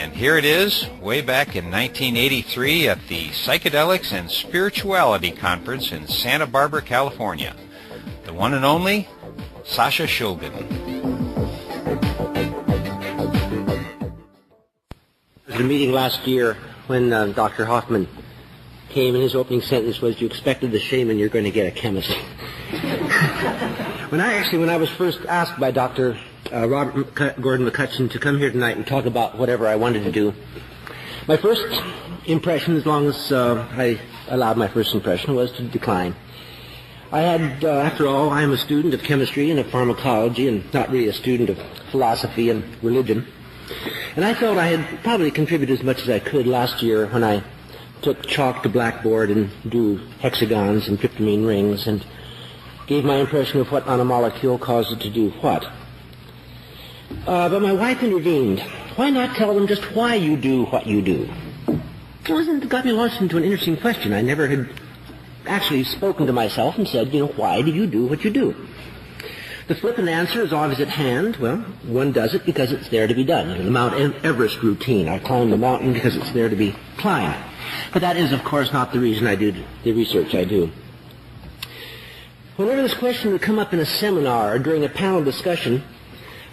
And here it is, way back in 1983 at the Psychedelics and Spirituality Conference in Santa Barbara, California. The one and only Sasha Shulgin. At a meeting last year when Dr. Hoffman came, and his opening sentence was, "You expected the shaman, you're going to get a chemist." When I was first asked by Dr. Robert Gordon McCutcheon to come here tonight and talk about whatever I wanted to do, my first impression, as long as I allowed my first impression, was to decline. I had, after all, I am a student of chemistry and of pharmacology and not really a student of philosophy and religion. And I felt I had probably contributed as much as I could last year when I took chalk to blackboard and drew hexagons and tryptamine rings and gave my impression of what on a molecule caused it to do what. But my wife intervened. Why not tell them just why you do what you do? It got me launched into an interesting question. I never had actually spoken to myself and said, why do you do what you do? The flippant answer is always at hand. Well, one does it because it's there to be done. The Mount Everest routine. I climb the mountain because it's there to be climbed. But that is, of course, not the reason I do the research I do. Whenever this question would come up in a seminar or during a panel discussion,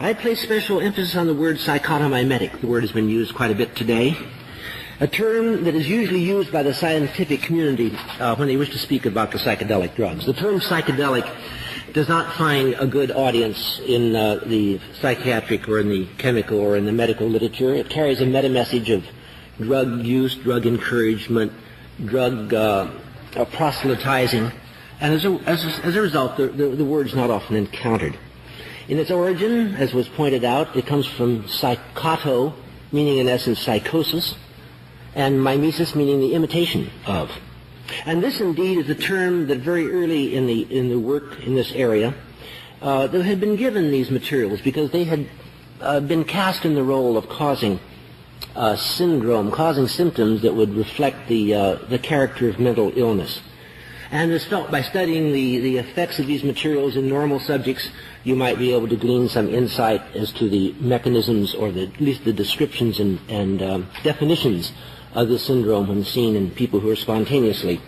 I place special emphasis on the word psychotomimetic. The word has been used quite a bit today. A term that is usually used by the scientific community when they wish to speak about the psychedelic drugs. The term psychedelic does not find a good audience in the psychiatric or in the chemical or in the medical literature. It carries a meta-message of drug use, drug encouragement, drug proselytizing, and as a result, the word is not often encountered. In its origin, as was pointed out, it comes from psychoto, meaning in essence psychosis, and mimesis, meaning the imitation of. And this indeed is a term that very early in the work in this area that had been given these materials because they had been cast in the role of causing syndrome, causing symptoms that would reflect the character of mental illness. And it's felt by studying the effects of these materials in normal subjects, you might be able to glean some insight as to the mechanisms or at least the descriptions and definitions of this syndrome when seen in people who are spontaneously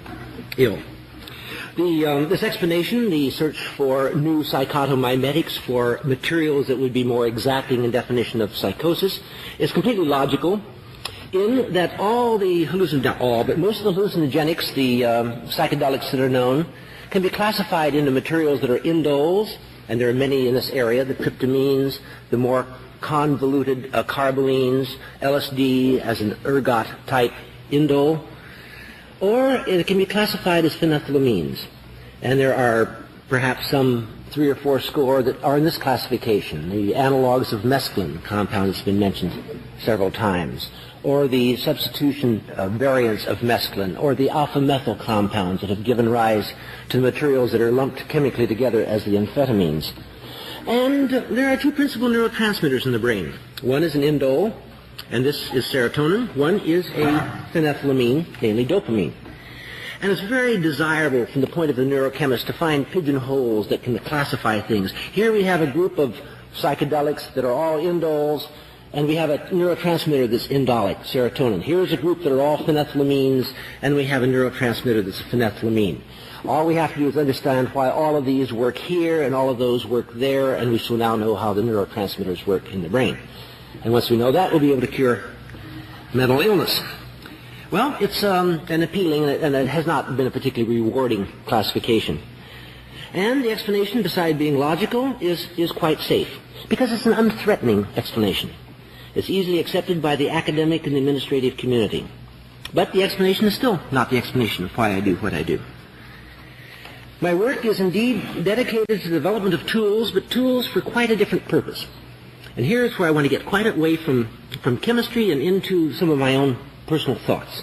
ill. This explanation, the search for new psychotomimetics, for materials that would be more exacting in definition of psychosis, is completely logical in that but most of the hallucinogenics, the psychedelics that are known, can be classified into materials that are indoles, and there are many in this area, the tryptamines, the more convoluted carbolines, LSD as an ergot-type indole, or it can be classified as phenethylamines. And there are perhaps some 3 or 4 score that are in this classification. The analogs of mescaline compound has been mentioned several times, or the substitution variants of mescaline, or the alpha-methyl compounds that have given rise to the materials that are lumped chemically together as the amphetamines. And there are 2 principal neurotransmitters in the brain. One is an indole, and this is serotonin. One is a phenethylamine, namely dopamine. And it's very desirable from the point of the neurochemist to find pigeonholes that can classify things. Here we have a group of psychedelics that are all indoles, and we have a neurotransmitter that's indolic, serotonin. Here's a group that are all phenethylamines, and we have a neurotransmitter that's a phenethylamine. All we have to do is understand why all of these work here and all of those work there, and we shall now know how the neurotransmitters work in the brain. And once we know that, we'll be able to cure mental illness. Well, it's an appealing, and it has not been a particularly rewarding classification. And the explanation, beside being logical, is quite safe, because it's an unthreatening explanation. It's easily accepted by the academic and the administrative community. But the explanation is still not the explanation of why I do what I do. My work is indeed dedicated to the development of tools, but tools for quite a different purpose. And here's where I want to get quite away from chemistry and into some of my own personal thoughts.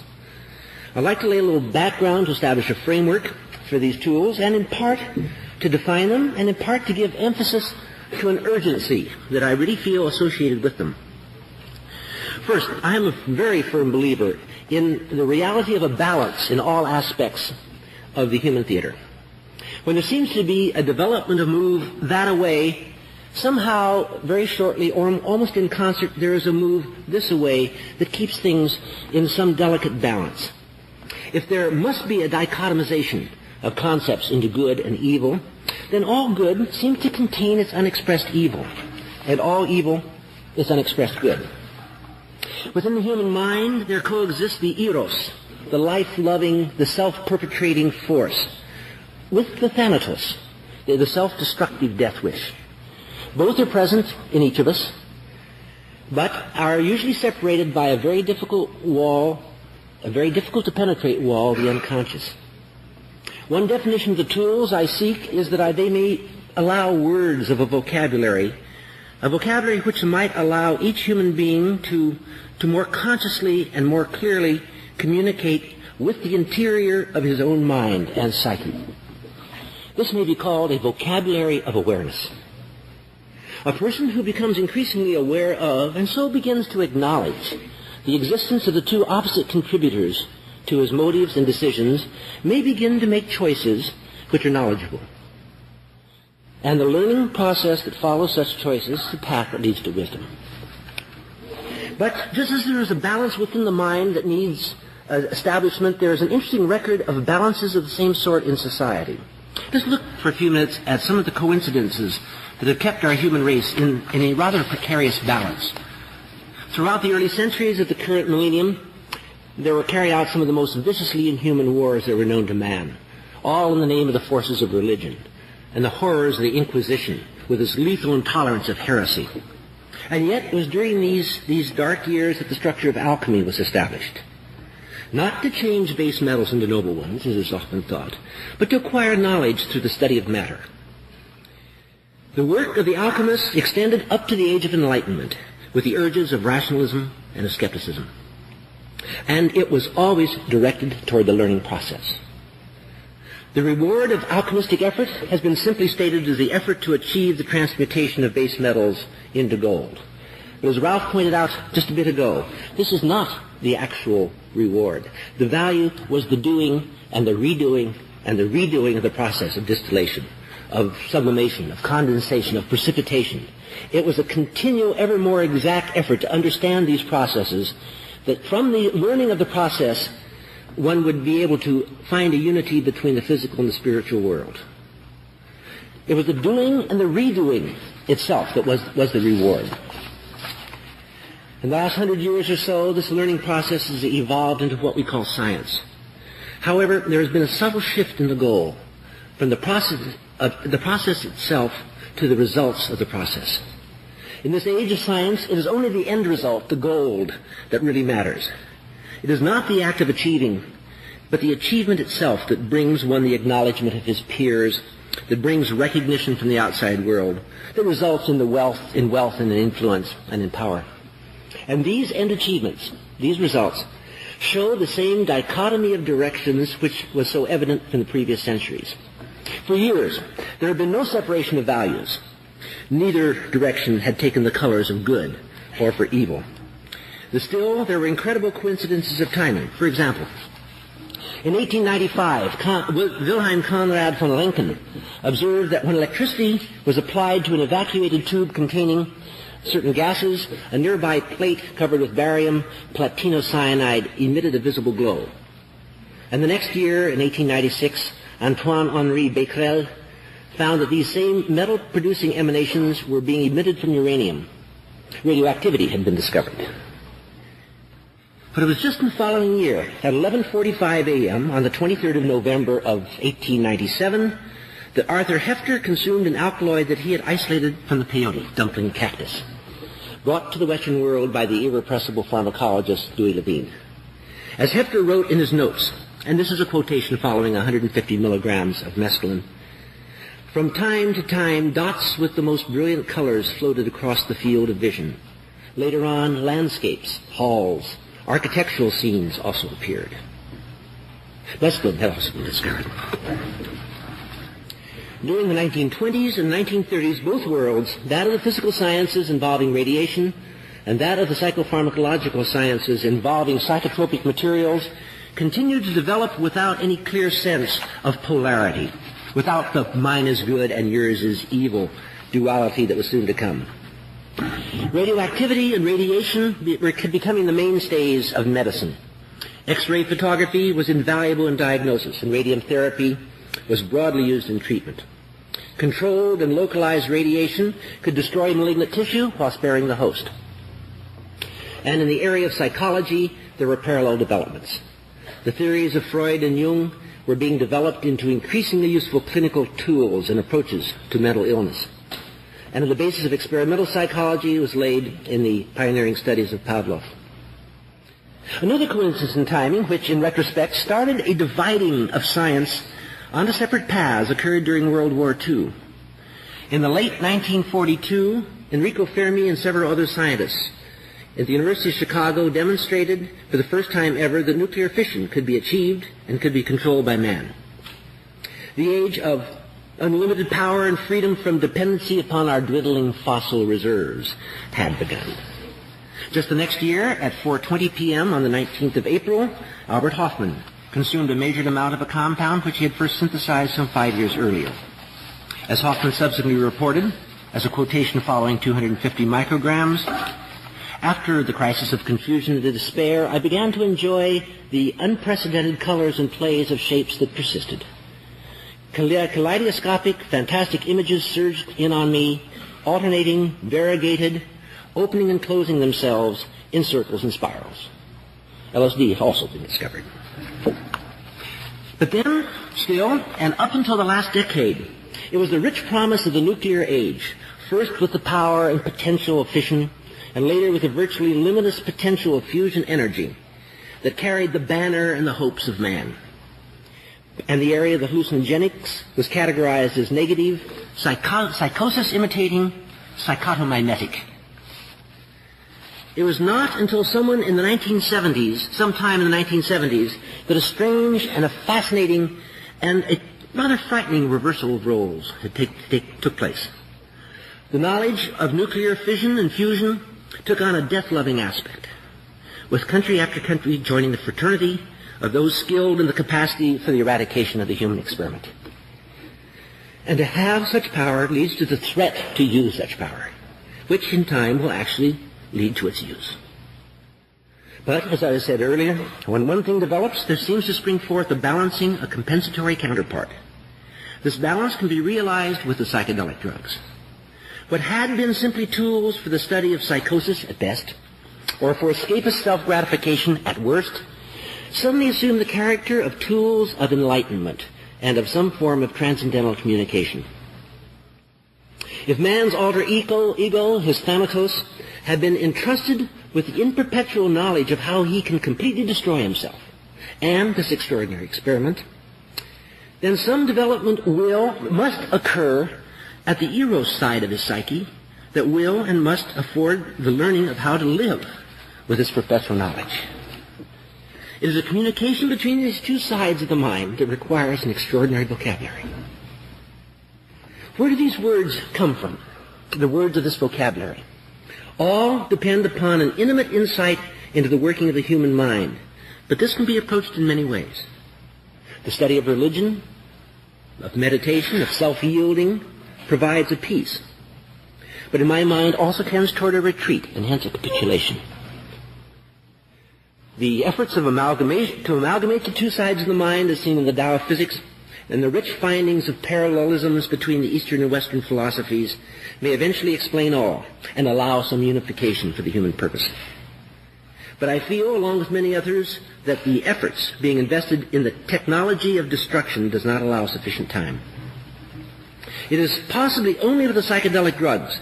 I'd like to lay a little background to establish a framework for these tools, and in part to define them, and in part to give emphasis to an urgency that I really feel associated with them. First, I am a very firm believer in the reality of a balance in all aspects of the human theater. When there seems to be a development of move that away, somehow, very shortly, or almost in concert, there is a move this way that keeps things in some delicate balance. If there must be a dichotomization of concepts into good and evil, then all good seems to contain its unexpressed evil, and all evil is unexpressed good. Within the human mind, there coexists the eros, the life-loving, the self-perpetrating force, with the thanatos, the self-destructive death wish. Both are present in each of us, but are usually separated by a very difficult to penetrate wall, the unconscious. One definition of the tools I seek is that they may allow words of a vocabulary which might allow each human being to more consciously and more clearly communicate with the interior of his own mind and psyche. This may be called a vocabulary of awareness. A person who becomes increasingly aware of, and so begins to acknowledge, the existence of the two opposite contributors to his motives and decisions may begin to make choices which are knowledgeable. And the learning process that follows such choices is the path that leads to wisdom. But just as there is a balance within the mind that needs establishment, there is an interesting record of balances of the same sort in society. Let's look for a few minutes at some of the coincidences that have kept our human race in a rather precarious balance. Throughout the early centuries of the current millennium, there were carried out some of the most viciously inhuman wars that were known to man, all in the name of the forces of religion and the horrors of the Inquisition with its lethal intolerance of heresy. And yet it was during these dark years that the structure of alchemy was established. Not to change base metals into noble ones, as is often thought, but to acquire knowledge through the study of matter. The work of the alchemists extended up to the Age of Enlightenment, with the urges of rationalism and of skepticism. And it was always directed toward the learning process. The reward of alchemistic effort has been simply stated as the effort to achieve the transmutation of base metals into gold. But as Ralph pointed out just a bit ago, this is not the actual reward. The value was the doing and the redoing of the process of distillation, of sublimation, of condensation, of precipitation. It was a continual, ever more exact effort to understand these processes, that from the learning of the process, one would be able to find a unity between the physical and the spiritual world. It was the doing and the redoing itself that was the reward. In the last 100 years or so, this learning process has evolved into what we call science. However, there has been a subtle shift in the goal, from the process itself to the results of the process. In this age of science, it is only the end result, the gold, that really matters. It is not the act of achieving, but the achievement itself that brings one the acknowledgement of his peers, that brings recognition from the outside world, that results in wealth and in influence and in power. And these end achievements, these results, show the same dichotomy of directions which was so evident in the previous centuries. For years, there had been no separation of values. Neither direction had taken the colors of good or for evil. Still, there were incredible coincidences of timing. For example, in 1895, Wilhelm Conrad von Lenken observed that when electricity was applied to an evacuated tube containing certain gases, a nearby plate covered with barium platinocyanide emitted a visible glow. And the next year, in 1896, Antoine-Henri Becquerel found that these same metal-producing emanations were being emitted from uranium. Radioactivity had been discovered. But it was just in the following year, at 11:45 a.m. on the 23rd of November of 1897, that Arthur Hefter consumed an alkaloid that he had isolated from the peyote, dumpling cactus, brought to the Western world by the irrepressible pharmacologist Louis Levine. As Hefter wrote in his notes, and this is a quotation following 150 milligrams of mescaline, "From time to time, dots with the most brilliant colors floated across the field of vision. Later on, landscapes, halls, architectural scenes also appeared." Mescaline had also been discovered. During the 1920s and 1930s, both worlds, that of the physical sciences involving radiation and that of the psychopharmacological sciences involving psychotropic materials, continued to develop without any clear sense of polarity, without the mine is good and yours is evil duality that was soon to come. Radioactivity and radiation were becoming the mainstays of medicine. X-ray photography was invaluable in diagnosis, and radium therapy was broadly used in treatment. Controlled and localized radiation could destroy malignant tissue while sparing the host. And in the area of psychology, there were parallel developments. The theories of Freud and Jung were being developed into increasingly useful clinical tools and approaches to mental illness. And the basis of experimental psychology was laid in the pioneering studies of Pavlov. Another coincidence in timing, which in retrospect started a dividing of science onto separate paths, occurred during World War II. In the late 1942, Enrico Fermi and several other scientists at the University of Chicago demonstrated for the first time ever that nuclear fission could be achieved and could be controlled by man. The age of unlimited power and freedom from dependency upon our dwindling fossil reserves had begun. Just the next year, at 4:20 p.m. on the 19th of April, Albert Hofmann consumed a measured amount of a compound which he had first synthesized some 5 years earlier. As Hofmann subsequently reported, as a quotation following 250 micrograms, after the crisis of confusion and despair, I began to enjoy the unprecedented colors and plays of shapes that persisted. Kaleidoscopic, fantastic images surged in on me, alternating, variegated, opening and closing themselves in circles and spirals. LSD had also been discovered. But then, still, and up until the last decade, it was the rich promise of the nuclear age, first with the power and potential of fission, and later with the virtually limitless potential of fusion energy, that carried the banner and the hopes of man. And the area of the hallucinogenics was categorized as negative, psychosis imitating, psychotomimetic. It was not until sometime in the 1970s, that a strange and a fascinating and a rather frightening reversal of roles took place. The knowledge of nuclear fission and fusion took on a death-loving aspect, with country after country joining the fraternity of those skilled in the capacity for the eradication of the human experiment. And to have such power leads to the threat to use such power, which in time will actually lead to its use. But, as I said earlier, when one thing develops, there seems to spring forth a balancing, a compensatory counterpart. This balance can be realized with the psychedelic drugs. What had been simply tools for the study of psychosis at best, or for escapist self-gratification at worst, suddenly assume the character of tools of enlightenment and of some form of transcendental communication. If man's alter ego, his thanatos, had been entrusted with the imperpetual knowledge of how he can completely destroy himself and this extraordinary experiment, then some development must occur at the eros side of his psyche that will and must afford the learning of how to live with this perpetual knowledge. It is a communication between these two sides of the mind that requires an extraordinary vocabulary. Where do these words come from, the words of this vocabulary? All depend upon an intimate insight into the working of the human mind, but this can be approached in many ways. The study of religion, of meditation, of self-yielding, provides a peace, but in my mind also tends toward a retreat and hence a capitulation. The efforts of to amalgamate the two sides of the mind as seen in the Tao of Physics and the rich findings of parallelisms between the Eastern and Western philosophies may eventually explain all and allow some unification for the human purpose. But I feel, along with many others, that the efforts being invested in the technology of destruction does not allow sufficient time. It is possibly only with the psychedelic drugs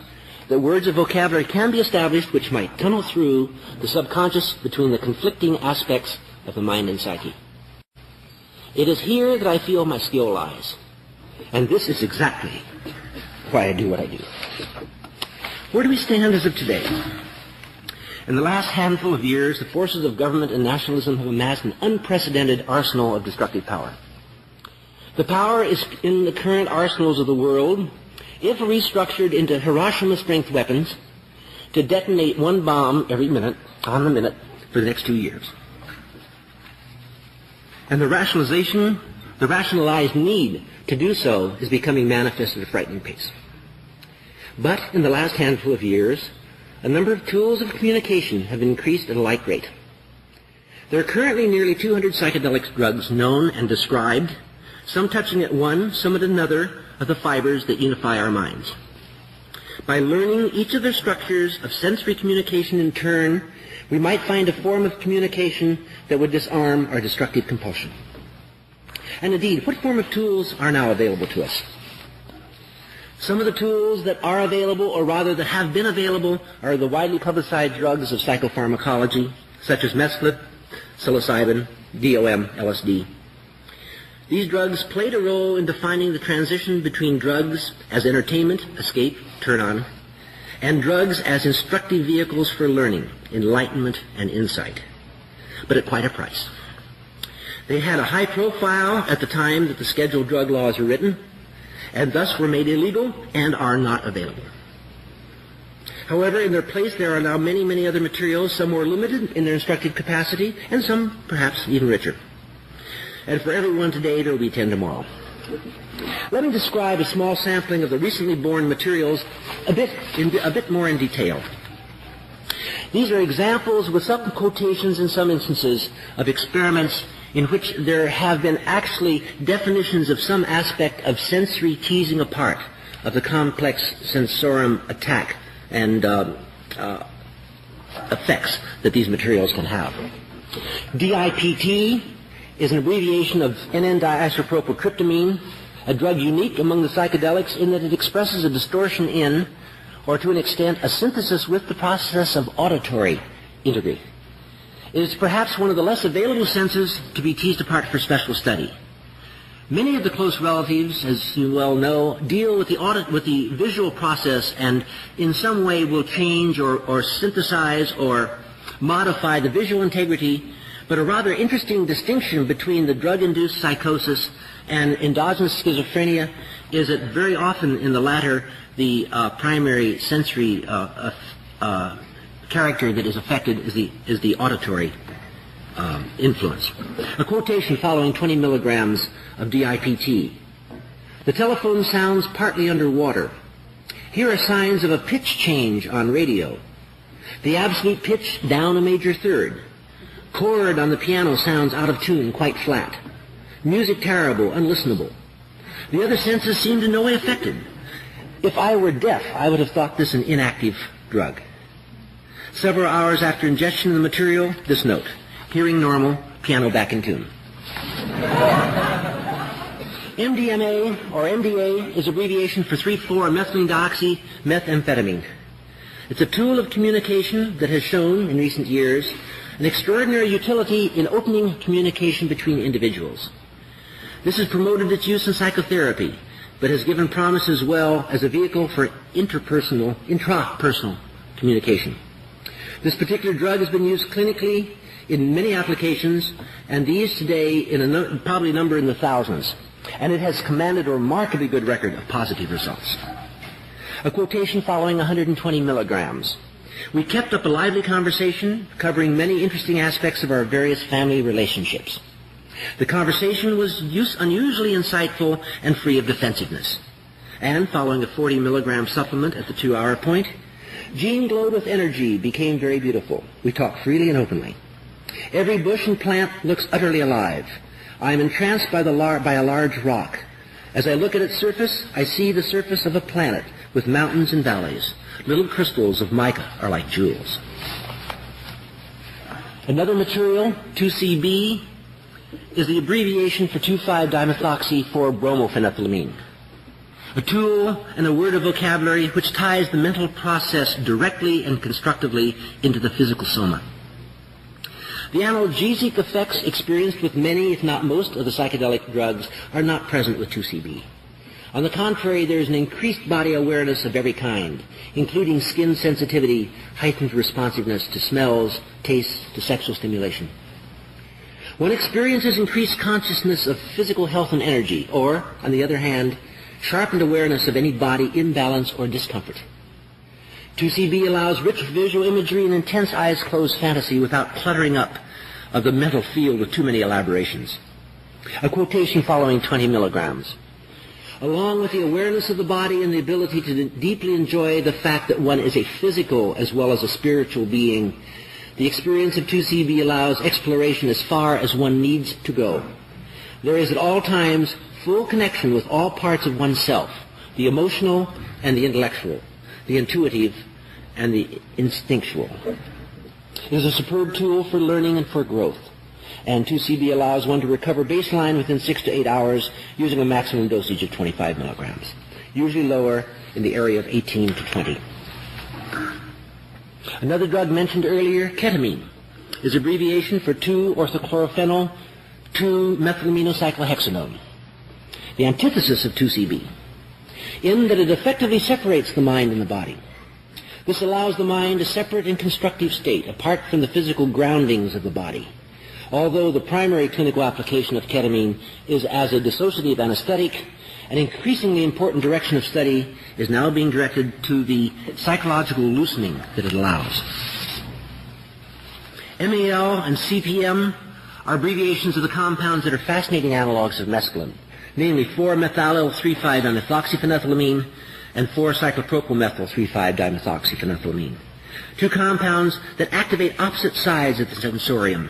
that words of vocabulary can be established which might tunnel through the subconscious between the conflicting aspects of the mind and psyche. It is here that I feel my skill lies, and this is exactly why I do what I do. Where do we stand as of today? In the last handful of years, the forces of government and nationalism have amassed an unprecedented arsenal of destructive power. The power is in the current arsenals of the world, if restructured into Hiroshima-strength weapons, to detonate one bomb every minute, on the minute, for the next 2 years. And the rationalized need to do so is becoming manifest at a frightening pace. But in the last handful of years, a number of tools of communication have increased at a like rate. There are currently nearly 200 psychedelic drugs known and described, some touching at one, some at another of the fibers that unify our minds. By learning each of their structures of sensory communication in turn, we might find a form of communication that would disarm our destructive compulsion. And indeed, what form of tools are now available to us? Some of the tools that are available, or rather that have been available, are the widely publicized drugs of psychopharmacology, such as mescaline, psilocybin, DOM, LSD. These drugs played a role in defining the transition between drugs as entertainment, escape, turn on, and drugs as instructive vehicles for learning, enlightenment, and insight, but at quite a price. They had a high profile at the time that the scheduled drug laws were written, and thus were made illegal and are not available. However, in their place there are now many, many other materials, some more limited in their instructive capacity, and some perhaps even richer. And for everyone today, there will be 10 tomorrow. Let me describe a small sampling of the recently born materials a bit more in detail. These are examples with some quotations in some instances of experiments in which there have been actually definitions of some aspect of sensory teasing apart of the complex sensorium attack and effects that these materials can have. DIPT is an abbreviation of N,N-diisopropyltryptamine, a drug unique among the psychedelics in that it expresses a distortion in, or to an extent, a synthesis with the process of auditory integrity. It is perhaps one of the less available senses to be teased apart for special study. Many of the close relatives, as you well know, deal with the visual process and in some way will change or synthesize or modify the visual integrity, but a rather interesting distinction between the drug-induced psychosis and endogenous schizophrenia is that very often in the latter, the primary sensory character that is affected is the auditory influence. A quotation following 20 milligrams of DIPT. The telephone sounds partly underwater. Here are signs of a pitch change on radio. The absolute pitch down a major third. Chord on the piano sounds out of tune, quite flat. Music terrible, unlistenable. The other senses seem in no way affected. If I were deaf, I would have thought this an inactive drug. Several hours after ingestion of the material, this note. Hearing normal, piano back in tune. MDMA, or MDA, is abbreviation for 3,4-methylene-dioxy methamphetamine. It's a tool of communication that has shown, in recent years, an extraordinary utility in opening communication between individuals. This has promoted its use in psychotherapy, but has given promise as well as a vehicle for intrapersonal communication. This particular drug has been used clinically in many applications, and these today in probably number in the thousands. And it has commanded a remarkably good record of positive results. A quotation following 120 milligrams. We kept up a lively conversation covering many interesting aspects of our various family relationships. The conversation was unusually insightful and free of defensiveness. And following a 40 milligram supplement at the 2-hour point, Jean glowed with energy, became very beautiful. We talked freely and openly. Every bush and plant looks utterly alive. I am entranced by a large rock. As I look at its surface, I see the surface of a planet with mountains and valleys. Little crystals of mica are like jewels. Another material, 2CB, is the abbreviation for 2,5-dimethoxy-4-bromophenethylamine. A tool and a word of vocabulary which ties the mental process directly and constructively into the physical soma. The analgesic effects experienced with many, if not most, of the psychedelic drugs are not present with 2CB. On the contrary, there is an increased body awareness of every kind, including skin sensitivity, heightened responsiveness to smells, tastes, to sexual stimulation. One experiences increased consciousness of physical health and energy, or, on the other hand, sharpened awareness of any body imbalance or discomfort. 2CB allows rich visual imagery and intense eyes-closed fantasy without cluttering up of the mental field with too many elaborations. A quotation following 20 milligrams. along with the awareness of the body and the ability to deeply enjoy the fact that one is a physical as well as a spiritual being. The experience of 2CB allows exploration as far as one needs to go. There is at all times full connection with all parts of oneself, the emotional and the intellectual, the intuitive and the instinctual. It is a superb tool for learning and for growth. And 2CB allows one to recover baseline within 6 to 8 hours using a maximum dosage of 25 milligrams, usually lower in the area of 18 to 20. Another drug mentioned earlier, ketamine, is abbreviation for 2-orthochlorophenol 2-methylaminocyclohexanone, the antithesis of 2CB, in that it effectively separates the mind and the body. This allows the mind a separate and constructive state, apart from the physical groundings of the body. Although the primary clinical application of ketamine is as a dissociative anesthetic, an increasingly important direction of study is now being directed to the psychological loosening that it allows. MAL and CPM are abbreviations of the compounds that are fascinating analogs of mescaline, namely 4-methyl-3,5-dimethoxyphenethylamine and 4-cyclopropylmethyl-3,5-dimethoxyphenethylamine, two compounds that activate opposite sides of the sensorium.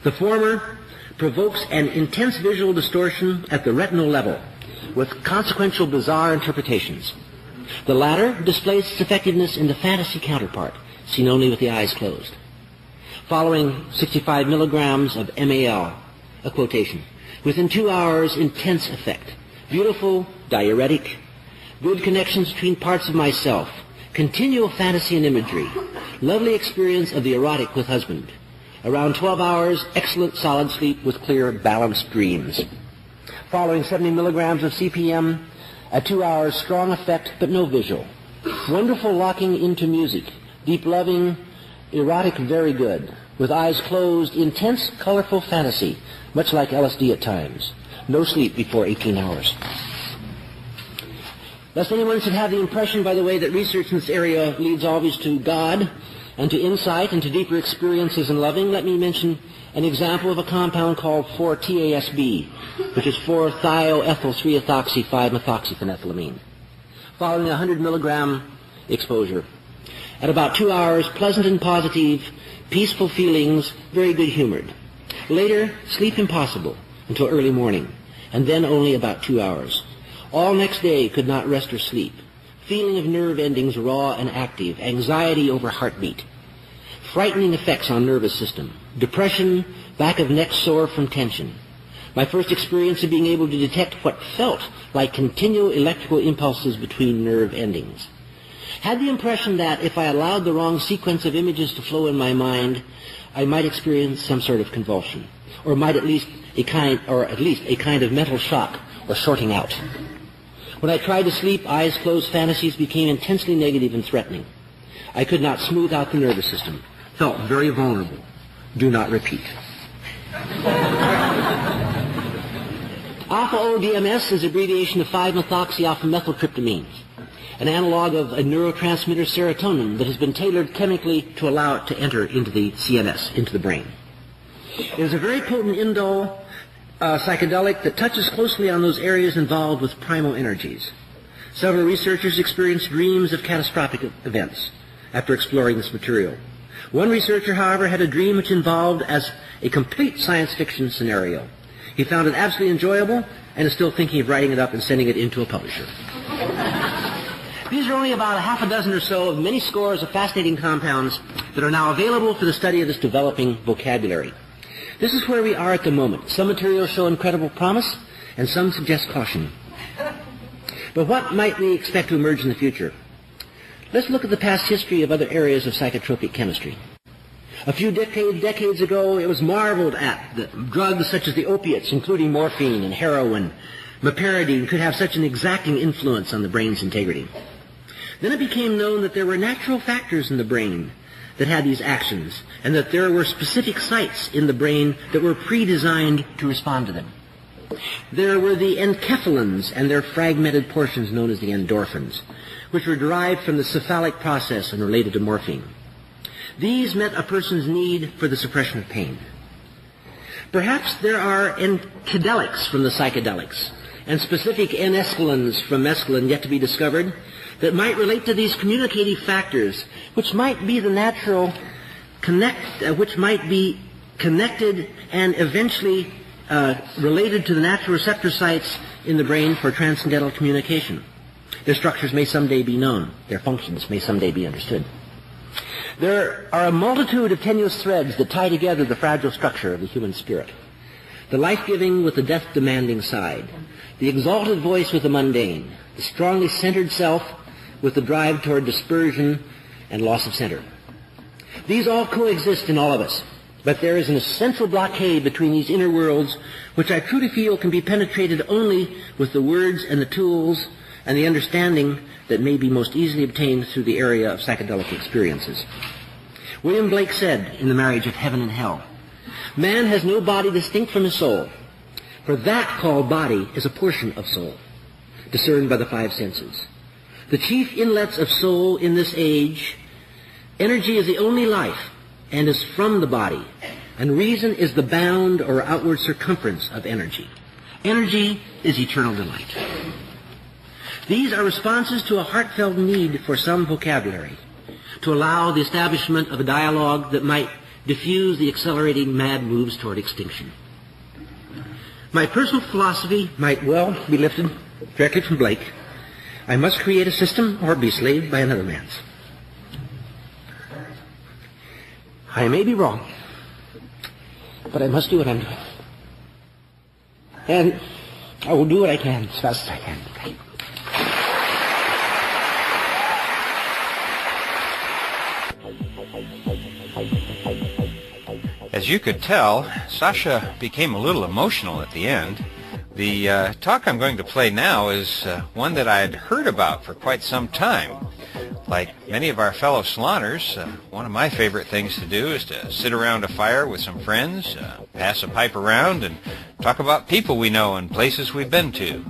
The former provokes an intense visual distortion at the retinal level, with consequential bizarre interpretations. The latter displays its effectiveness in the fantasy counterpart, seen only with the eyes closed. Following 65 milligrams of MAL, a quotation, within 2 hours, intense effect, beautiful, diuretic, good connections between parts of myself, continual fantasy and imagery, lovely experience of the erotic with husband. Around 12 hours, excellent solid sleep with clear, balanced dreams. Following 70 milligrams of CPM, at 2 hours, strong effect but no visual. Wonderful locking into music, deep loving, erotic, very good. With eyes closed, intense, colorful fantasy, much like LSD at times. No sleep before 18 hours. Lest anyone should have the impression, by the way, that research in this area leads always to God and to insight and to deeper experiences in loving, let me mention an example of a compound called 4-TASB, which is 4-thiol-ethyl-3-ethoxy-5-methoxyphenethylamine. Following a 100 milligram exposure. At about 2 hours, pleasant and positive, peaceful feelings, very good humored. Later, sleep impossible until early morning, and then only about 2 hours. All next day could not rest or sleep. Feeling of nerve endings raw and active, anxiety over heartbeat. Frightening effects on nervous system. Depression, back of neck sore from tension. My first experience of being able to detect what felt like continual electrical impulses between nerve endings. Had the impression that if I allowed the wrong sequence of images to flow in my mind, I might experience some sort of convulsion, or at least a kind of mental shock or sorting out. When I tried to sleep, eyes closed fantasies became intensely negative and threatening. I could not smooth out the nervous system. Felt very vulnerable. Do not repeat. Alpha-O-DMS is abbreviation of 5-methoxy-alpha-methyltryptamine, an analog of a neurotransmitter serotonin that has been tailored chemically to allow it to enter into the CNS, into the brain. It is a very potent indole psychedelic that touches closely on those areas involved with primal energies. Several researchers experienced dreams of catastrophic events after exploring this material. One researcher, however, had a dream which involved as a complete science fiction scenario. He found it absolutely enjoyable and is still thinking of writing it up and sending it into a publisher. These are only about a half a dozen or so of many scores of fascinating compounds that are now available for the study of this developing vocabulary. This is where we are at the moment. Some materials show incredible promise, and some suggest caution. But what might we expect to emerge in the future? Let's look at the past history of other areas of psychotropic chemistry. A few decades ago, it was marveled at that drugs such as the opiates, including morphine and heroin, meperidine, could have such an exacting influence on the brain's integrity. Then it became known that there were natural factors in the brain that had these actions, and that there were specific sites in the brain that were pre-designed to respond to them. There were the enkephalins and their fragmented portions known as the endorphins, which were derived from the cephalic process and related to morphine. These met a person's need for the suppression of pain. Perhaps there are psychedelics from the psychedelics, and specific N-escalins from mescaline yet to be discovered that might relate to these communicative factors, which might be the natural which might be connected and eventually related to the natural receptor sites in the brain for transcendental communication. Their structures may someday be known. Their functions may someday be understood. There are a multitude of tenuous threads that tie together the fragile structure of the human spirit. The life-giving with the death-demanding side, the exalted voice with the mundane, the strongly centered self with the drive toward dispersion and loss of center. These all coexist in all of us, but there is an essential blockade between these inner worlds which I truly feel can be penetrated only with the words and the tools and the understanding that may be most easily obtained through the area of psychedelic experiences. William Blake said in The Marriage of Heaven and Hell, "Man has no body distinct from his soul, for that called body is a portion of soul, discerned by the five senses. The chief inlets of soul in this age, energy is the only life and is from the body, and reason is the bound or outward circumference of energy. Energy is eternal delight." These are responses to a heartfelt need for some vocabulary, to allow the establishment of a dialogue that might diffuse the accelerating mad moves toward extinction. My personal philosophy might well be lifted directly from Blake. I must create a system or be slaved by another man's. I may be wrong, but I must do what I'm doing. And I will do what I can as fast as I can. As you could tell, Sasha became a little emotional at the end. The talk I'm going to play now is one that I had heard about for quite some time. Like many of our fellow saloners, one of my favorite things to do is to sit around a fire with some friends, pass a pipe around, and talk about people we know and places we've been to.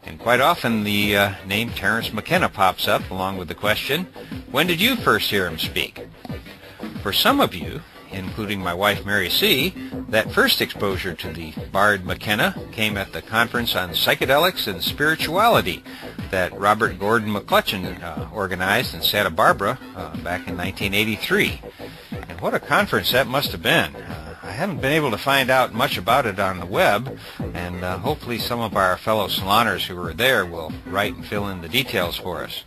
And quite often the name Terence Mckenna pops up along with the question, when did you first hear him speak? For some of you, including my wife Mary C., that first exposure to the Bard Mckenna came at the conference on psychedelics and spirituality that Robert Gordon McClutchan organized in Santa Barbara back in 1983. And what a conference that must have been. I haven't been able to find out much about it on the web, and hopefully some of our fellow saloners who were there will write and fill in the details for us.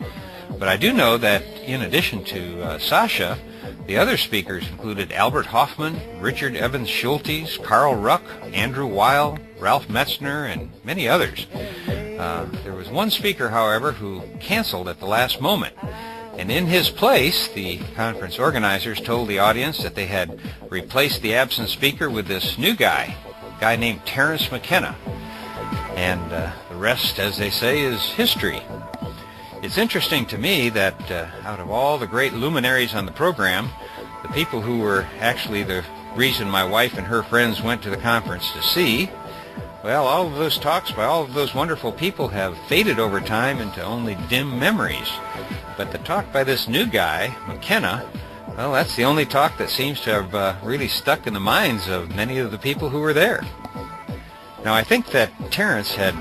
But I do know that in addition to Sasha, the other speakers included Albert Hoffman, Richard Evans Schultes, Carl Ruck, Andrew Weil, Ralph Metzner, and many others. There was one speaker, however, who canceled at the last moment. And in his place, the conference organizers told the audience that they had replaced the absent speaker with this new guy, a guy named Terence Mckenna. And the rest, as they say, is history. It's interesting to me that out of all the great luminaries on the program, the people who were actually the reason my wife and her friends went to the conference to see, well, all of those talks by all of those wonderful people have faded over time into only dim memories. But the talk by this new guy, Mckenna, well, that's the only talk that seems to have really stuck in the minds of many of the people who were there. Now, I think that Terence had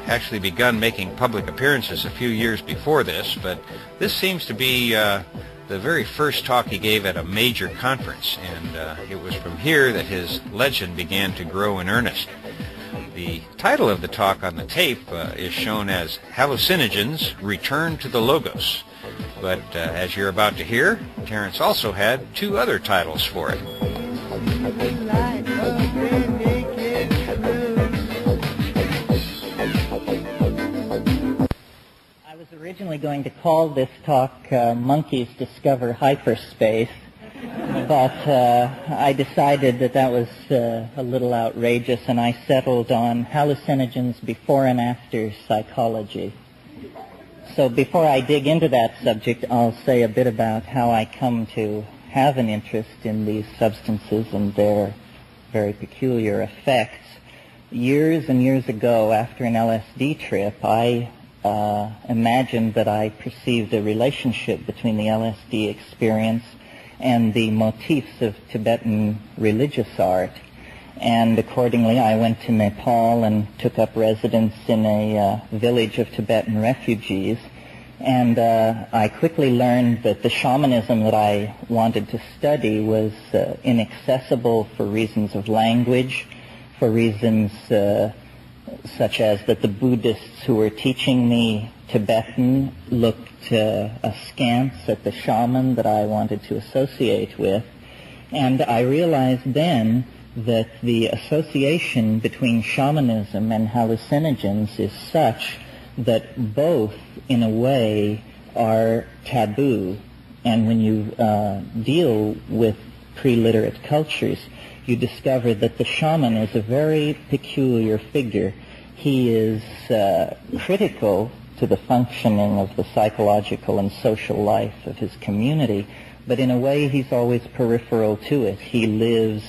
actually begun making public appearances a few years before this, but this seems to be the very first talk he gave at a major conference, and it was from here that his legend began to grow in earnest. The title of the talk on the tape is shown as Hallucinogens Return to the Logos, but as you're about to hear, Terence also had two other titles for it. Originally going to call this talk Monkeys Discover Hyperspace, but I decided that was a little outrageous, and I settled on hallucinogens before and after psychology. So before I dig into that subject, I'll say a bit about how I come to have an interest in these substances and their very peculiar effects. Years and years ago, after an LSD trip, I imagined that I perceived a relationship between the LSD experience and the motifs of Tibetan religious art. And accordingly, I went to Nepal and took up residence in a village of Tibetan refugees. And I quickly learned that the shamanism that I wanted to study was inaccessible for reasons of language, for reasons such as that the Buddhists who were teaching me Tibetan looked askance at the shaman that I wanted to associate with. And I realized then that the association between shamanism and hallucinogens is such that both, in a way, are taboo. And when you deal with pre-literate cultures, you discover that the shaman is a very peculiar figure. He is critical to the functioning of the psychological and social life of his community, but in a way he's always peripheral to it. He lives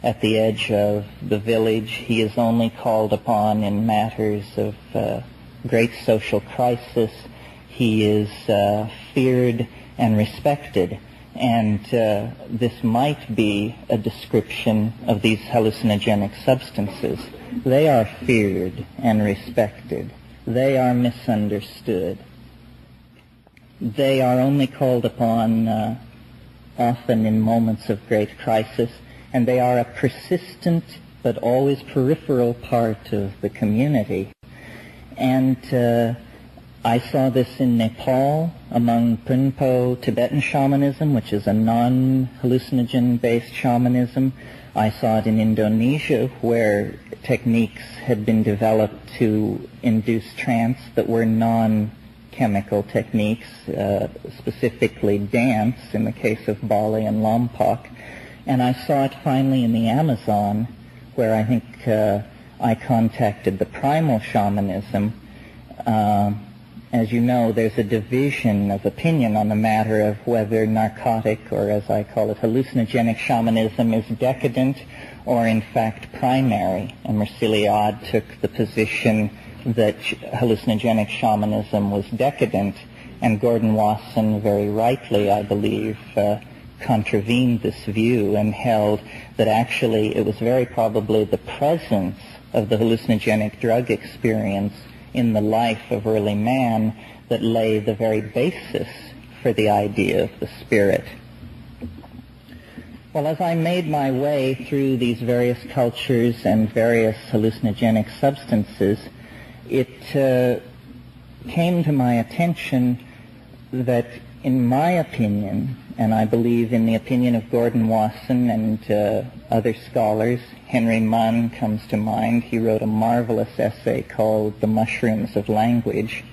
at the edge of the village. He is only called upon in matters of great social crisis. He is feared and respected. And this might be a description of these hallucinogenic substances. They are feared and respected. They are misunderstood. They are only called upon often in moments of great crisis, and they are a persistent but always peripheral part of the community. And I saw this in Nepal among Prinpo Tibetan shamanism, which is a non-hallucinogen-based shamanism. I saw it in Indonesia, where techniques had been developed to induce trance that were non-chemical techniques, specifically dance in the case of Bali and Lombok. And I saw it finally in the Amazon, where I think I contacted the primal shamanism. As you know, there's a division of opinion on the matter of whether narcotic, or as I call it, hallucinogenic shamanism is decadent or in fact primary. And Merciliade took the position that hallucinogenic shamanism was decadent, and Gordon Wasson, very rightly, I believe, contravened this view and held that actually it was very probably the presence of the hallucinogenic drug experience in the life of early man that lay the very basis for the idea of the spirit. Well, as I made my way through these various cultures and various hallucinogenic substances, it came to my attention that, in my opinion, and I believe in the opinion of Gordon Wasson and other scholars, Henry Munn comes to mind. He wrote a marvelous essay called The Mushrooms of Language,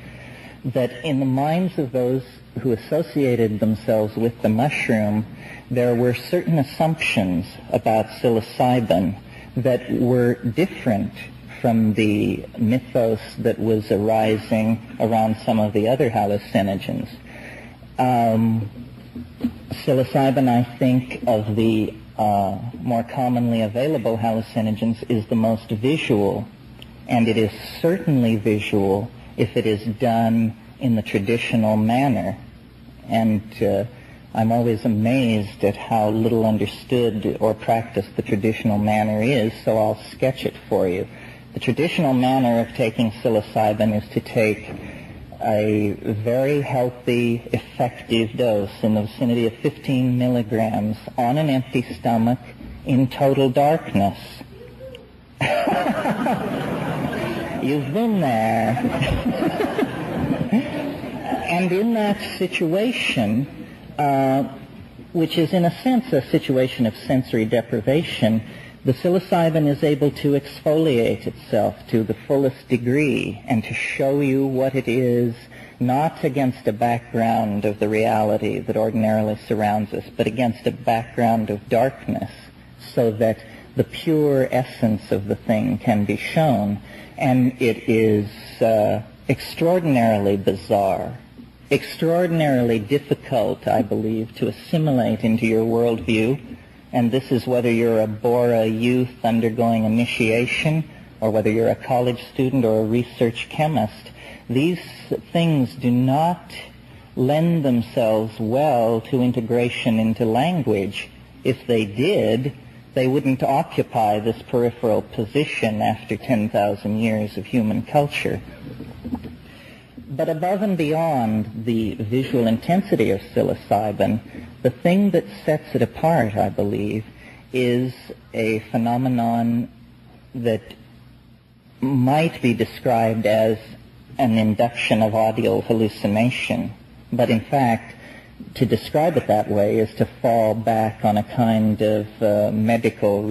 that in the minds of those who associated themselves with the mushroom, there were certain assumptions about psilocybin that were different from the mythos that was arising around some of the other hallucinogens. Psilocybin, I think, of the more commonly available hallucinogens, is the most visual, and it is certainly visual if it is done in the traditional manner. And I'm always amazed at how little understood or practiced the traditional manner is, so I'll sketch it for you. The traditional manner of taking psilocybin is to take a very healthy, effective dose in the vicinity of 15 milligrams on an empty stomach in total darkness. You've been there. And in that situation, which is in a sense a situation of sensory deprivation, the psilocybin is able to exfoliate itself to the fullest degree and to show you what it is, not against a background of the reality that ordinarily surrounds us, but against a background of darkness, so that the pure essence of the thing can be shown. And it is extraordinarily bizarre, extraordinarily difficult, I believe, to assimilate into your worldview. And this is whether you're a Bora youth undergoing initiation, or whether you're a college student or a research chemist. These things do not lend themselves well to integration into language. If they did, They wouldn't occupy this peripheral position after 10,000 years of human culture. But above and beyond the visual intensity of psilocybin, the thing that sets it apart, I believe, is a phenomenon that might be described as an induction of audio hallucination. But in fact, to describe it that way is to fall back on a kind of medical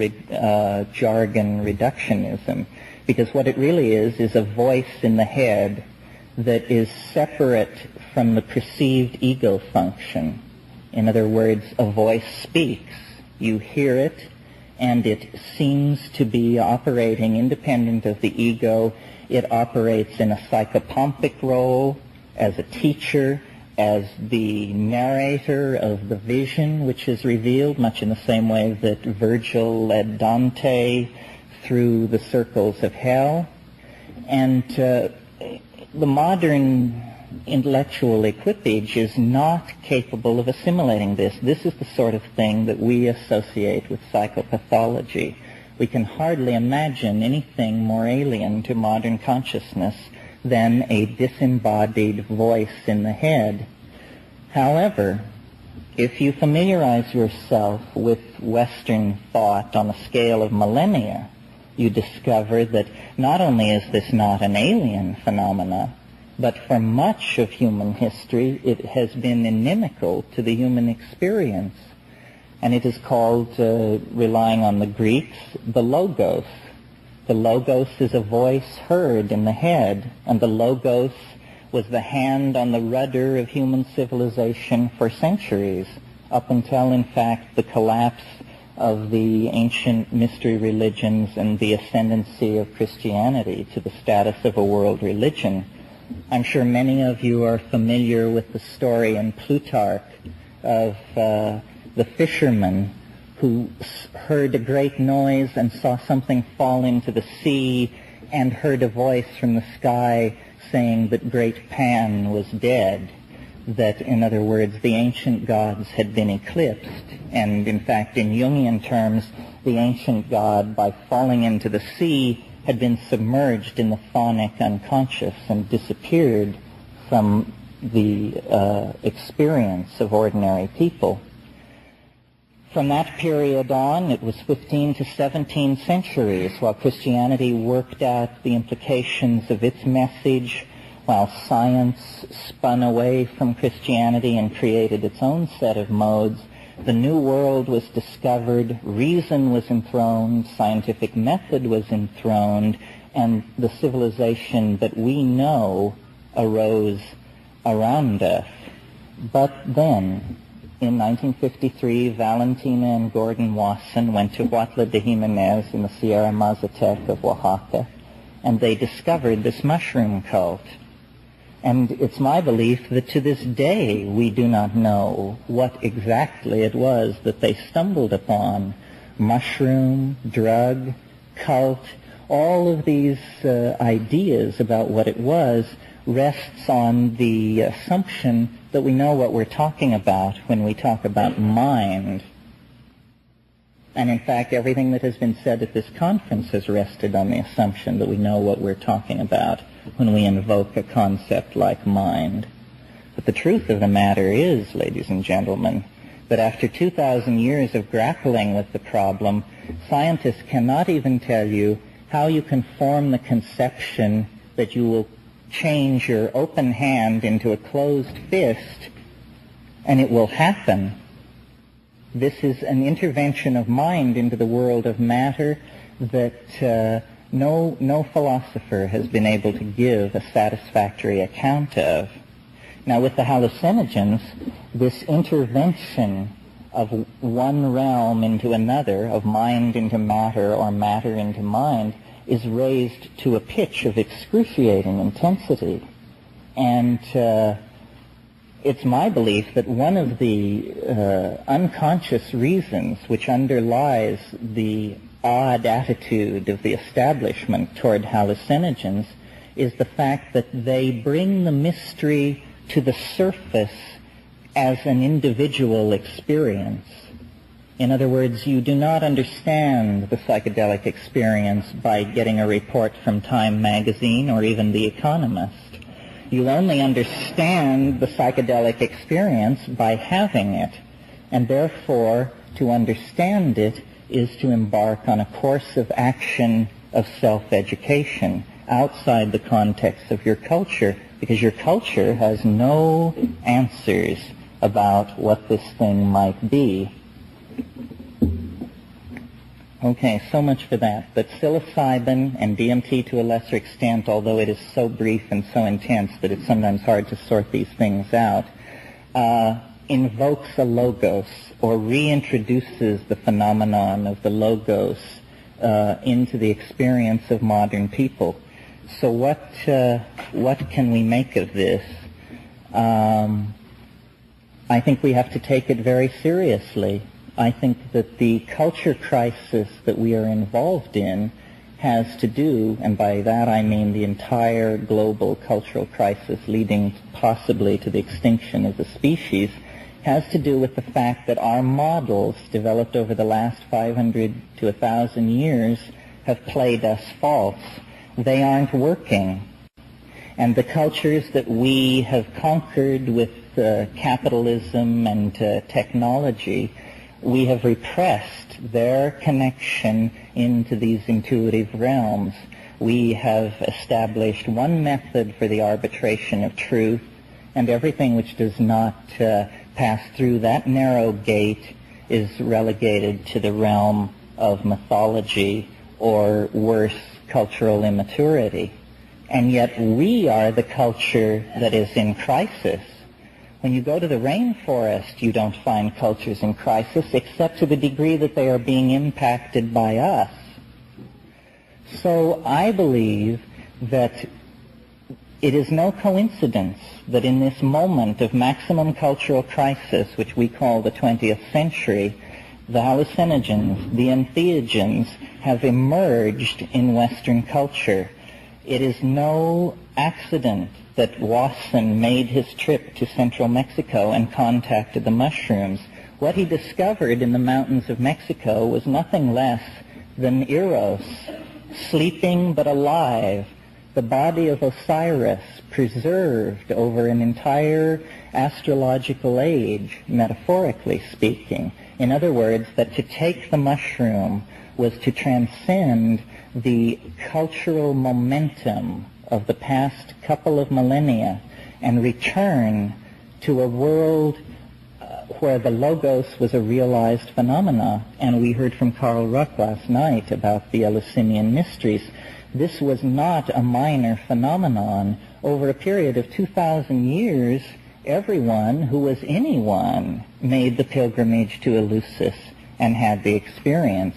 jargon reductionism, because what it really is a voice in the head that is separate from the perceived ego function. In other words, a voice speaks. You hear it, and it seems to be operating independent of the ego. It operates in a psychopompic role as a teacher, as the narrator of the vision which is revealed, much in the same way that Virgil led Dante through the circles of hell. And the modern intellectual equipage is not capable of assimilating this. This is the sort of thing that we associate with psychopathology. We can hardly imagine anything more alien to modern consciousness than a disembodied voice in the head. However, if you familiarize yourself with Western thought on a scale of millennia, you discover that not only is this not an alien phenomena, but for much of human history it has been inimical to the human experience. And it is called, relying on the Greeks, the logos. The logos is a voice heard in the head, and the logos was the hand on the rudder of human civilization for centuries, up until, in fact, the collapse of the ancient mystery religions and the ascendancy of Christianity to the status of a world religion. I'm sure many of you are familiar with the story in Plutarch of the fisherman who heard a great noise and saw something fall into the sea and heard a voice from the sky saying that great Pan was dead, that, in other words, the ancient gods had been eclipsed. And, in fact, in Jungian terms, the ancient god, by falling into the sea, had been submerged in the phonic unconscious and disappeared from the experience of ordinary people. From that period on, it was 15 to 17 centuries while Christianity worked out the implications of its message, while science spun away from Christianity and created its own set of modes. The New World was discovered, reason was enthroned, scientific method was enthroned, and the civilization that we know arose around us. But then, in 1953, Valentina and Gordon Wasson went to Huautla de Jimenez in the Sierra Mazatec of Oaxaca, and they discovered this mushroom cult. And it's my belief that to this day we do not know what exactly it was that they stumbled upon. Mushroom, drug, cult, all of these ideas about what it was rests on the assumption that we know what we're talking about when we talk about mind. And in fact, everything that has been said at this conference has rested on the assumption that we know what we're talking about when we invoke a concept like mind. But the truth of the matter is, ladies and gentlemen, that after 2,000 years of grappling with the problem, scientists cannot even tell you how you can form the conception that you will change your open hand into a closed fist, and it will happen. This is an intervention of mind into the world of matter that no philosopher has been able to give a satisfactory account of. Now, with the hallucinogens, this intervention of one realm into another, of mind into matter or matter into mind, is raised to a pitch of excruciating intensity. And it's my belief that one of the unconscious reasons which underlies the odd attitude of the establishment toward hallucinogens is the fact that they bring the mystery to the surface as an individual experience. In other words, you do not understand the psychedelic experience by getting a report from Time magazine or even The Economist. You only understand the psychedelic experience by having it, and therefore, to understand it is to embark on a course of action of self-education outside the context of your culture, because your culture has no answers about what this thing might be. Okay, so much for that. But psilocybin and DMT to a lesser extent, although it is so brief and so intense that it's sometimes hard to sort these things out, invokes a logos or reintroduces the phenomenon of the logos into the experience of modern people. So what can we make of this? I think we have to take it very seriously. I think that the culture crisis that we are involved in has to do, and by that I mean the entire global cultural crisis leading possibly to the extinction of the species, has to do with the fact that our models developed over the last 500 to 1,000 years have played us false. They aren't working. And the cultures that we have conquered with capitalism and technology, we have repressed their connection into these intuitive realms. We have established one method for the arbitration of truth, and everything which does not pass through that narrow gate is relegated to the realm of mythology or worse, cultural immaturity. And yet we are the culture that is in crisis. When you go to the rainforest, you don't find cultures in crisis except to the degree that they are being impacted by us. So I believe that it is no coincidence that in this moment of maximum cultural crisis, which we call the 20th century, the hallucinogens, the entheogens, have emerged in Western culture. It is no accident that Wasson made his trip to central Mexico and contacted the mushrooms. What he discovered in the mountains of Mexico was nothing less than Eros, sleeping but alive, the body of Osiris preserved over an entire astrological age, metaphorically speaking. In other words, that to take the mushroom was to transcend the cultural momentum of the past couple of millennia and return to a world where the logos was a realized phenomena. And we heard from Carl Ruck last night about the Eleusinian mysteries. This was not a minor phenomenon. Over a period of 2,000 years, everyone who was anyone made the pilgrimage to Eleusis and had the experience.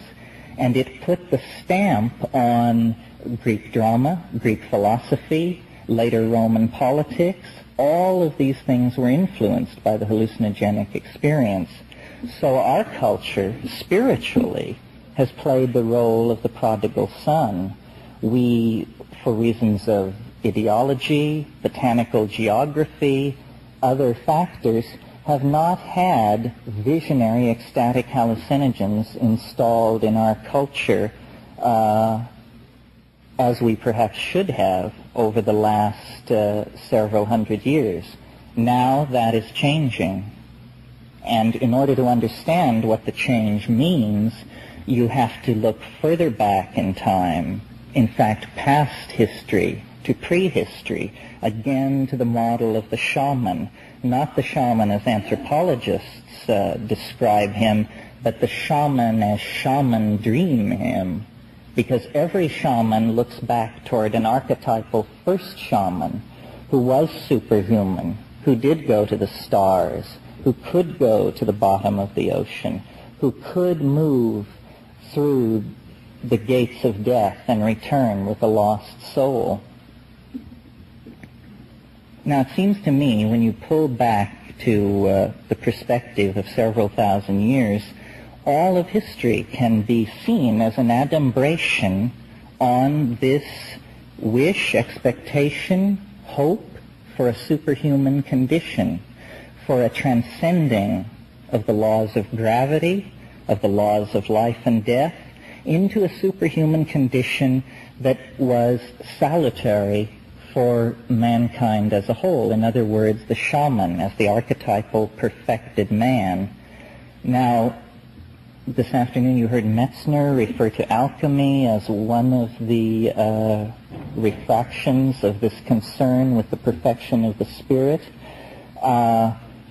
And it put the stamp on Greek drama, Greek philosophy, later Roman politics. All of these things were influenced by the hallucinogenic experience. So our culture, spiritually, has played the role of the prodigal son. We, for reasons of ideology, botanical geography, other factors, have not had visionary ecstatic hallucinogens installed in our culture as we perhaps should have over the last several hundred years. Now that is changing. And in order to understand what the change means, you have to look further back in time, in fact past history to prehistory, again to the model of the shaman, not the shaman as anthropologists describe him, but the shaman as shaman dream him. Because every shaman looks back toward an archetypal first shaman who was superhuman, who did go to the stars, who could go to the bottom of the ocean, who could move through the gates of death and return with a lost soul. Now it seems to me, when you pull back to the perspective of several thousand years, all of history can be seen as an adumbration on this wish, expectation, hope for a superhuman condition, for a transcending of the laws of gravity, of the laws of life and death into a superhuman condition that was salutary for mankind as a whole. In other words, the shaman as the archetypal perfected man. Now, this afternoon you heard Metzner refer to alchemy as one of the refractions of this concern with the perfection of the spirit.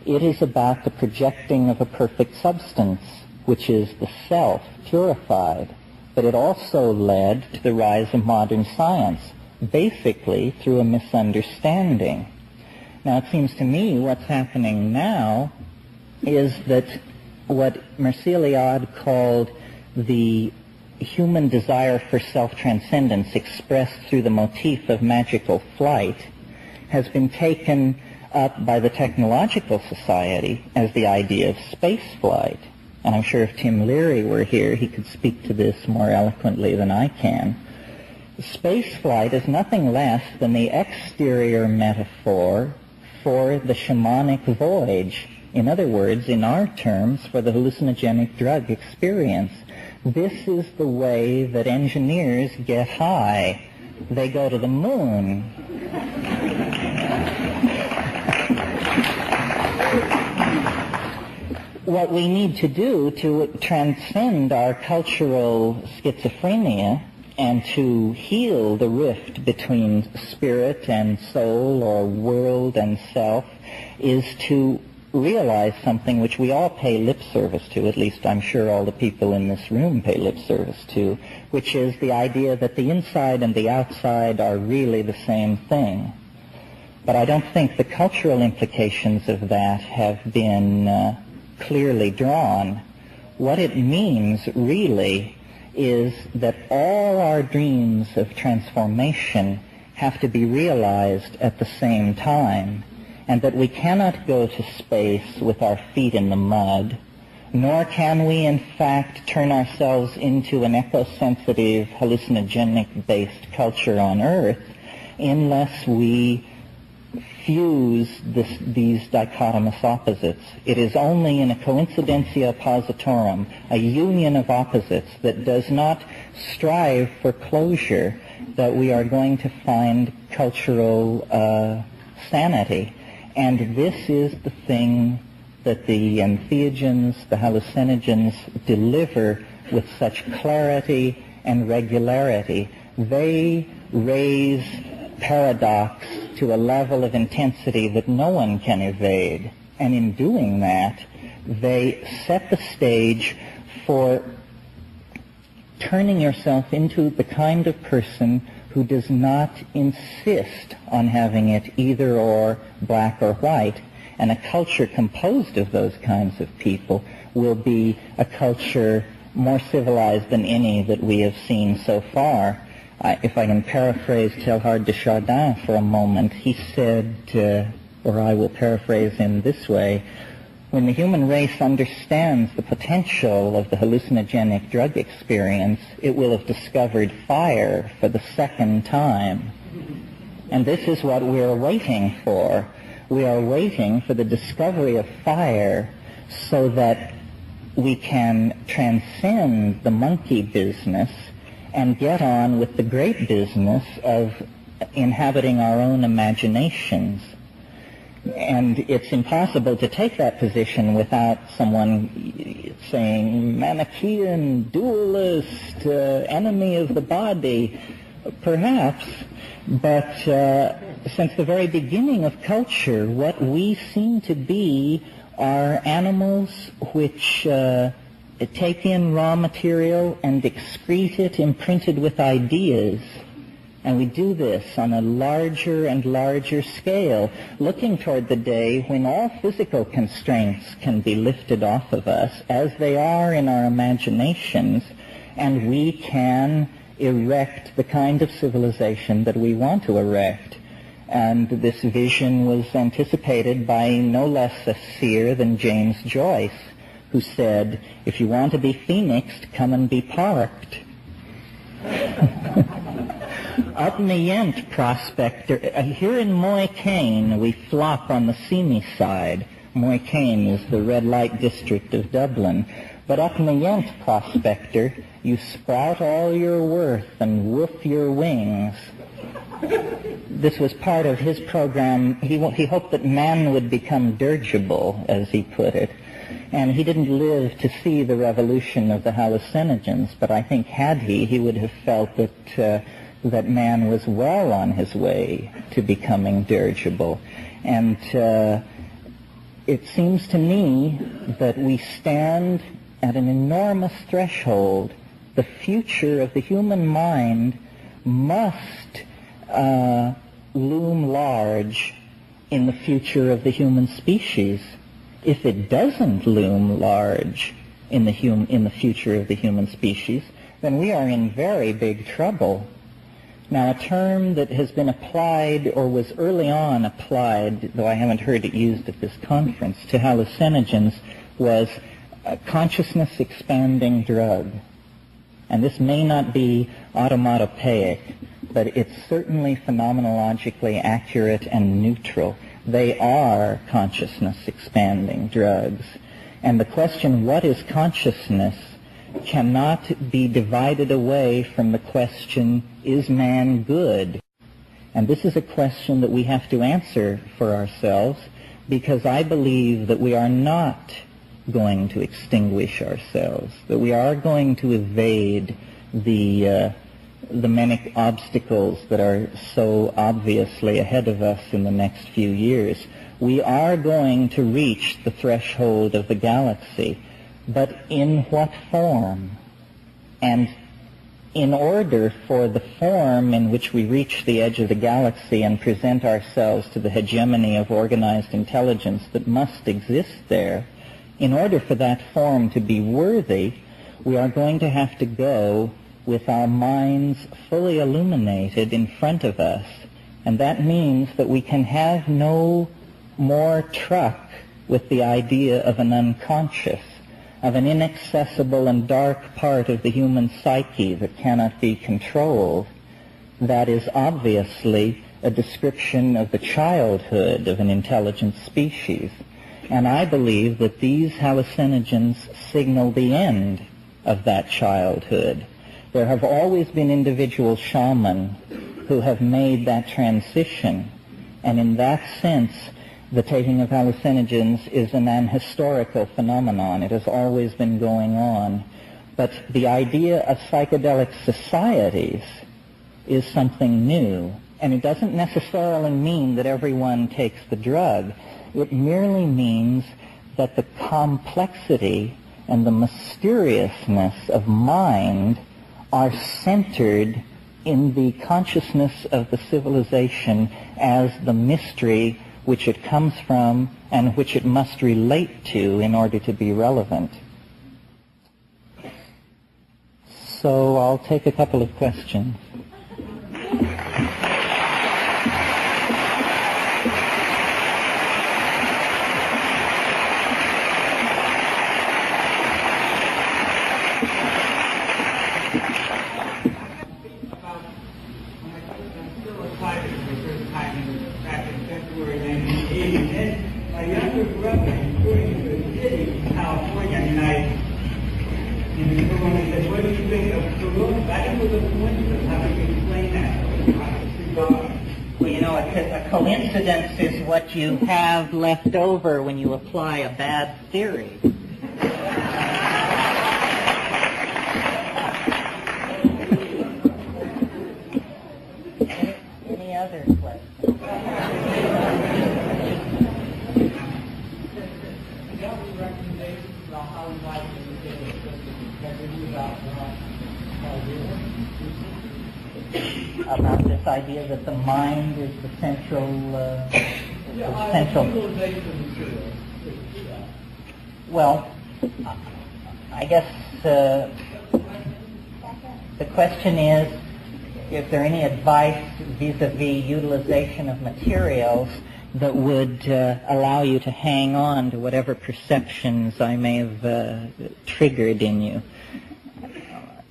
It is about the projecting of a perfect substance, which is the self, purified. But it also led to the rise of modern science, basically through a misunderstanding. Now, it seems to me what's happening now is that what Mircea Eliade called the human desire for self-transcendence expressed through the motif of magical flight has been taken up by the technological society as the idea of space flight. And I'm sure if Tim Leary were here, he could speak to this more eloquently than I can. Space flight is nothing less than the exterior metaphor for the shamanic voyage. In other words, in our terms, for the hallucinogenic drug experience. This is the way that engineers get high. They go to the moon. What we need to do to transcend our cultural schizophrenia and to heal the rift between spirit and soul or world and self is to realize something which we all pay lip service to, at least I'm sure all the people in this room pay lip service to, which is the idea that the inside and the outside are really the same thing. But I don't think the cultural implications of that have been clearly drawn. What it means really is that all our dreams of transformation have to be realized at the same time, and that we cannot go to space with our feet in the mud, nor can we in fact turn ourselves into an eco-sensitive, hallucinogenic-based culture on Earth unless we fuse these dichotomous opposites. It is only in a coincidentia oppositorum, a union of opposites that does not strive for closure, that we are going to find cultural sanity. And this is the thing that the entheogens, the hallucinogens, deliver with such clarity and regularity. They raise paradox to a level of intensity that no one can evade. And in doing that, they set the stage for turning yourself into the kind of person who does not insist on having it either or, black or white. And a culture composed of those kinds of people will be a culture more civilized than any that we have seen so far. If I can paraphrase Teilhard de Chardin for a moment, he said, or I will paraphrase him this way, when the human race understands the potential of the hallucinogenic drug experience, it will have discovered fire for the second time. And this is what we're waiting for. We are waiting for the discovery of fire so that we can transcend the monkey business and get on with the great business of inhabiting our own imaginations. And it's impossible to take that position without someone saying, Manichaean, dualist, enemy of the body, perhaps. But since the very beginning of culture, what we seem to be are animals which take in raw material and excrete it imprinted with ideas. And we do this on a larger and larger scale, looking toward the day when all physical constraints can be lifted off of us, as they are in our imaginations, and we can erect the kind of civilization that we want to erect. And this vision was anticipated by no less a seer than James Joyce, who said, if you want to be phoenixed, come and be parked. Up in the Yent Prospector, here in Moycane, we flop on the Simi side. Moycane is the red light district of Dublin. But up in the Yent, prospector, you sprout all your worth and woof your wings. This was part of his program. He hoped that man would become dirigible, as he put it. And he didn't live to see the revolution of the hallucinogens, but I think had he would have felt that man was well on his way to becoming dirigible. And it seems to me that we stand at an enormous threshold. The future of the human mind must loom large in the future of the human species. If it doesn't loom large in the future of the human species, then we are in very big trouble. Now, a term that has been applied, or was early on applied, though I haven't heard it used at this conference, to hallucinogens was a consciousness-expanding drug. And this may not be automatopoeic, but it's certainly phenomenologically accurate and neutral. They are consciousness-expanding drugs. And the question, what is consciousness, cannot be divided away from the question, is man good? And this is a question that we have to answer for ourselves, because I believe that we are not going to extinguish ourselves, that we are going to evade the many obstacles that are so obviously ahead of us in the next few years. We are going to reach the threshold of the galaxy, but in what form? And in order for the form in which we reach the edge of the galaxy and present ourselves to the hegemony of organized intelligence that must exist there, in order for that form to be worthy, we are going to have to go with our minds fully illuminated in front of us. And that means that we can have no more truck with the idea of an unconscious, of an inaccessible and dark part of the human psyche that cannot be controlled. That is obviously a description of the childhood of an intelligent species. And I believe that these hallucinogens signal the end of that childhood. There have always been individual shamans who have made that transition, and in that sense, the taking of hallucinogens is an ahistorical phenomenon. It has always been going on. But the idea of psychedelic societies is something new, and it doesn't necessarily mean that everyone takes the drug. It merely means that the complexity and the mysteriousness of mind are centered in the consciousness of the civilization as the mystery which it comes from and which it must relate to in order to be relevant. So I'll take a couple of questions. A coincidence is what you have left over when you apply a bad theory. Any other questions? About this idea that the mind is the central, Well, I guess the question is, is there any advice vis-a-vis utilization of materials that would allow you to hang on to whatever perceptions I may have triggered in you?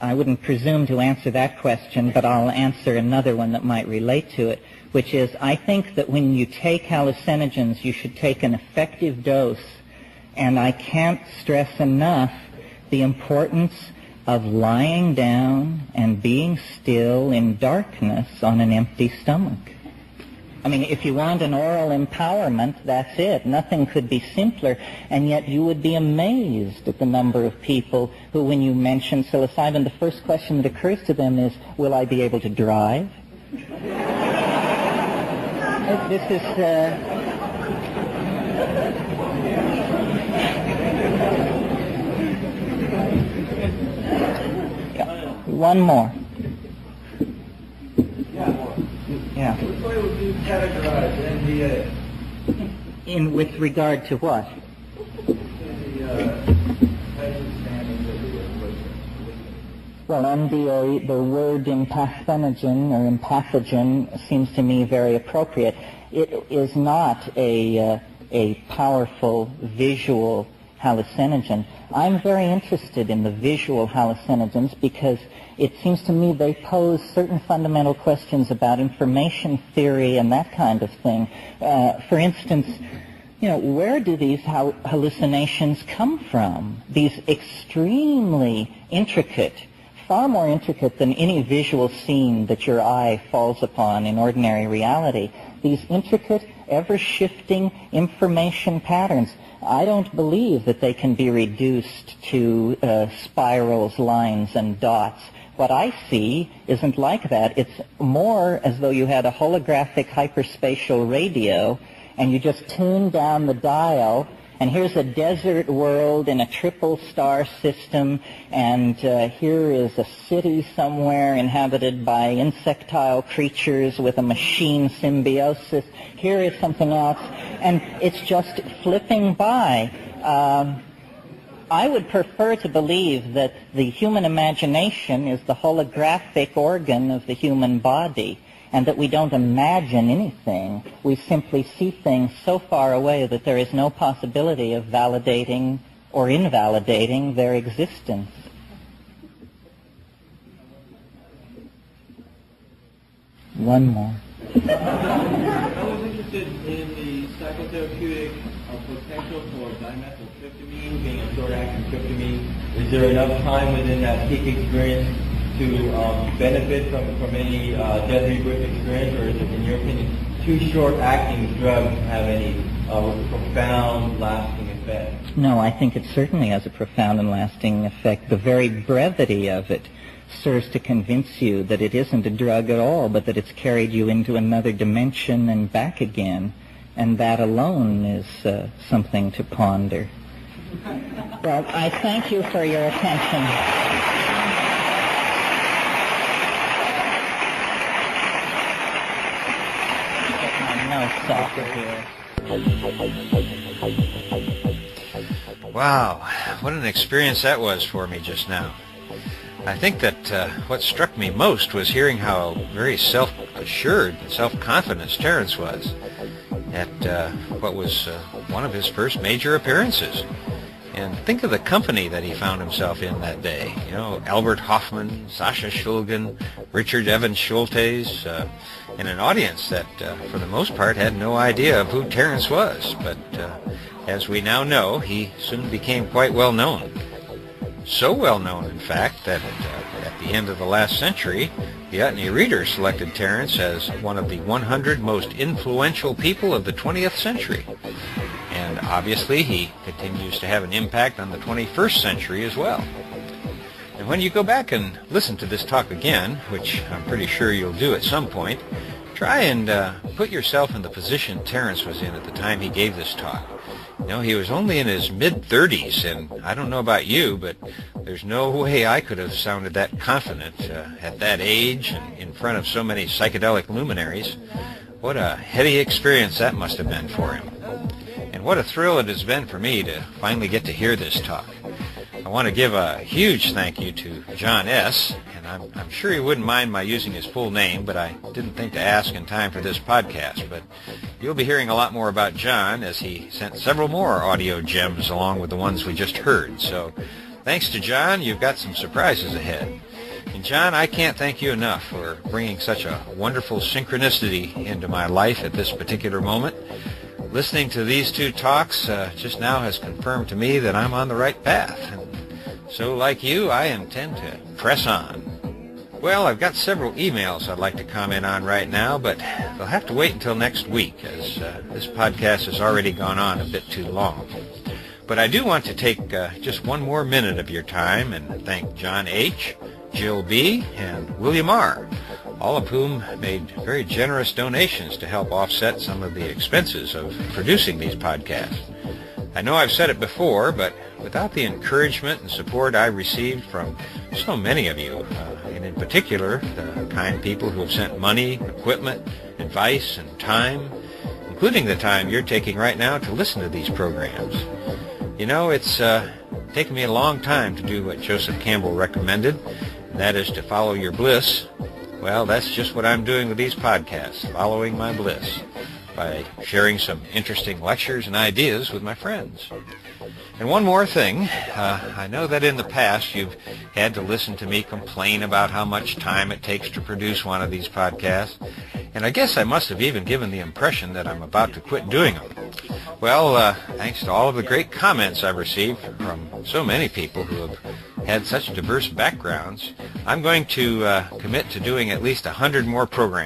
I wouldn't presume to answer that question, but I'll answer another one that might relate to it, which is I think that when you take hallucinogens, you should take an effective dose. And I can't stress enough the importance of lying down and being still in darkness on an empty stomach. I mean, if you want an oral empowerment, that's it. Nothing could be simpler. And yet you would be amazed at the number of people who, when you mention psilocybin, the first question that occurs to them is, will I be able to drive? This is... One more. Yeah. Which way would you categorize NDA? With regard to what? Well, NDA, the word empathenogen or empathogen seems to me very appropriate. It is not a powerful visual hallucinogen. I'm very interested in the visual hallucinogens because it seems to me they pose certain fundamental questions about information theory and that kind of thing. For instance, where do these hallucinations come from? These extremely intricate, far more intricate than any visual scene that your eye falls upon in ordinary reality. These intricate, ever-shifting information patterns. I don't believe that they can be reduced to spirals, lines, and dots. What I see isn't like that. It's more as though you had a holographic hyperspatial radio and you just tune down the dial, and here's a desert world in a triple star system, and here is a city somewhere inhabited by insectile creatures with a machine symbiosis. Here is something else, and it's just flipping by. I would prefer to believe that the human imagination is the holographic organ of the human body, and that we don't imagine anything. We simply see things so far away that there is no possibility of validating or invalidating their existence. One more. I was interested in the psychotherapeutic potential for dimethyltryptamine being a short-acting tryptamine. Is there enough time within that peak experience to benefit from any death rebirth experience, or is it, in your opinion, too short-acting drugs have any profound, lasting effect? No, I think it certainly has a profound and lasting effect. The very brevity of it serves to convince you that it isn't a drug at all, but that it's carried you into another dimension and back again. And that alone is something to ponder. Well, I thank you for your attention. Wow, what an experience that was for me just now. I think that what struck me most was hearing how very self-assured and self-confident Terence was at what was one of his first major appearances. And think of the company that he found himself in that day. Albert Hoffman, Sasha Shulgin, Richard Evans Schultes, and an audience that, for the most part, had no idea of who Terence was. But as we now know, he soon became quite well known. So well known, in fact, that at the end of the last century, the Utne Reader selected Terence as one of the 100 most influential people of the 20th century. And obviously, he continues to have an impact on the 21st century as well. And when you go back and listen to this talk again, which I'm pretty sure you'll do at some point, try and put yourself in the position Terence was in at the time he gave this talk. He was only in his mid-30s, and I don't know about you, but there's no way I could have sounded that confident at that age and in front of so many psychedelic luminaries. What a heady experience that must have been for him. And what a thrill it has been for me to finally get to hear this talk. I want to give a huge thank you to John S., and I'm sure he wouldn't mind my using his full name, but I didn't think to ask in time for this podcast. But you'll be hearing a lot more about John as he sent several more audio gems along with the ones we just heard. So thanks to John, you've got some surprises ahead. And John, I can't thank you enough for bringing such a wonderful synchronicity into my life at this particular moment. Listening to these two talks just now has confirmed to me that I'm on the right path. And So like you, I intend to press on. Well, I've got several emails I'd like to comment on right now, but they'll have to wait until next week, as this podcast has already gone on a bit too long. But I do want to take just one more minute of your time and thank John H., Jill B., and William R., all of whom made very generous donations to help offset some of the expenses of producing these podcasts. I know I've said it before, but without the encouragement and support I received from so many of you, and in particular the kind people who have sent money, equipment, advice, and time, including the time you're taking right now to listen to these programs. You know, it's taken me a long time to do what Joseph Campbell recommended, and that is to follow your bliss. Well, that's just what I'm doing with these podcasts, following my bliss, by sharing some interesting lectures and ideas with my friends. And one more thing, I know that in the past you've had to listen to me complain about how much time it takes to produce one of these podcasts, and I guess I must have even given the impression that I'm about to quit doing them. Well, thanks to all of the great comments I've received from so many people who have had such diverse backgrounds, I'm going to commit to doing at least 100 more programs.